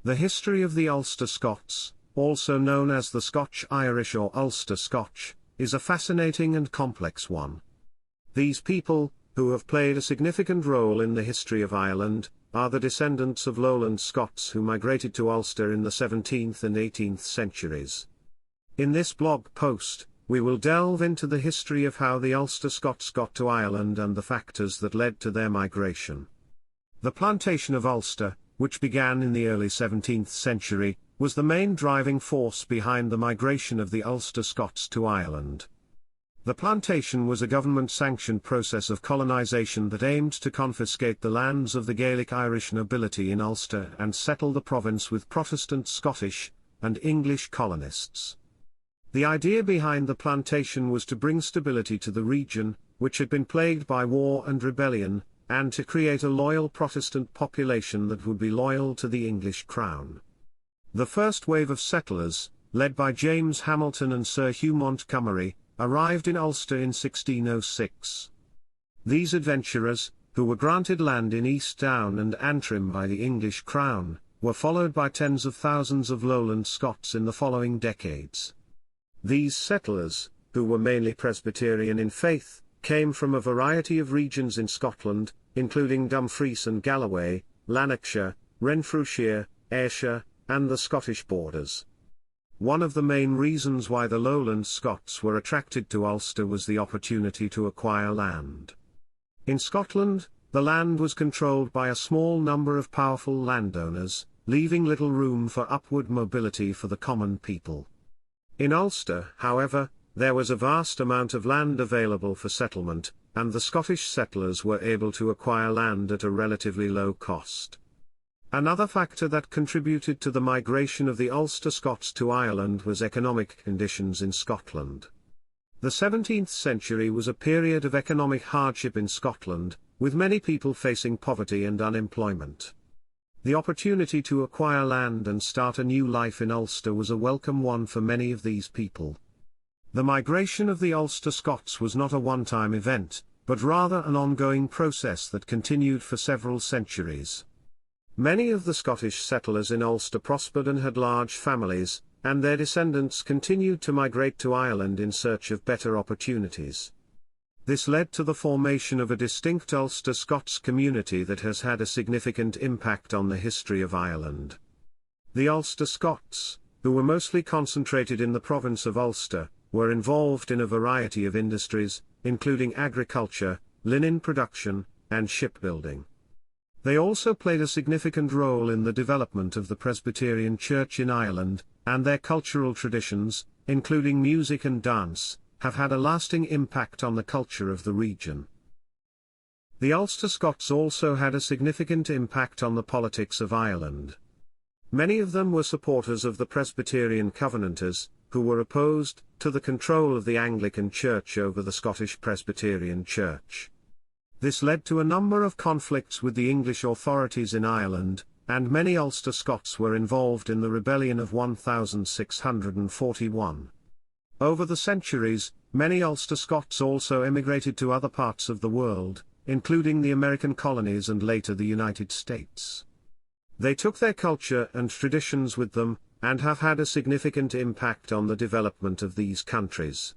The history of the Ulster Scots, also known as the Scotch-Irish or Ulster-Scotch, is a fascinating and complex one. These people, who have played a significant role in the history of Ireland, are the descendants of Lowland Scots who migrated to Ulster in the 17th and 18th centuries. In this blog post, we will delve into the history of how the Ulster Scots got to Ireland and the factors that led to their migration. The Plantation of Ulster, which began in the early 17th century, was the main driving force behind the migration of the Ulster Scots to Ireland. The plantation was a government-sanctioned process of colonization that aimed to confiscate the lands of the Gaelic Irish nobility in Ulster and settle the province with Protestant Scottish and English colonists. The idea behind the plantation was to bring stability to the region, which had been plagued by war and rebellion, and to create a loyal Protestant population that would be loyal to the English crown. The first wave of settlers, led by James Hamilton and Sir Hugh Montgomery, arrived in Ulster in 1606. These adventurers, who were granted land in East Down and Antrim by the English crown, were followed by tens of thousands of Lowland Scots in the following decades. These settlers, who were mainly Presbyterian in faith, came from a variety of regions in Scotland, including Dumfries and Galloway, Lanarkshire, Renfrewshire, Ayrshire, and the Scottish borders. One of the main reasons why the Lowland Scots were attracted to Ulster was the opportunity to acquire land. In Scotland, the land was controlled by a small number of powerful landowners, leaving little room for upward mobility for the common people. In Ulster, however, there was a vast amount of land available for settlement, and the Scottish settlers were able to acquire land at a relatively low cost. Another factor that contributed to the migration of the Ulster Scots to Ireland was economic conditions in Scotland. The 17th century was a period of economic hardship in Scotland, with many people facing poverty and unemployment. The opportunity to acquire land and start a new life in Ulster was a welcome one for many of these people. The migration of the Ulster Scots was not a one-time event, but rather an ongoing process that continued for several centuries. Many of the Scottish settlers in Ulster prospered and had large families, and their descendants continued to migrate to Ireland in search of better opportunities. This led to the formation of a distinct Ulster Scots community that has had a significant impact on the history of Ireland. The Ulster Scots, who were mostly concentrated in the province of Ulster, were involved in a variety of industries, including agriculture, linen production, and shipbuilding. They also played a significant role in the development of the Presbyterian Church in Ireland, and their cultural traditions, including music and dance, have had a lasting impact on the culture of the region. The Ulster Scots also had a significant impact on the politics of Ireland. Many of them were supporters of the Presbyterian Covenanters, who were opposed to the control of the Anglican Church over the Scottish Presbyterian Church. This led to a number of conflicts with the English authorities in Ireland, and many Ulster Scots were involved in the rebellion of 1641. Over the centuries, many Ulster Scots also emigrated to other parts of the world, including the American colonies and later the United States. They took their culture and traditions with them, and have had a significant impact on the development of these countries.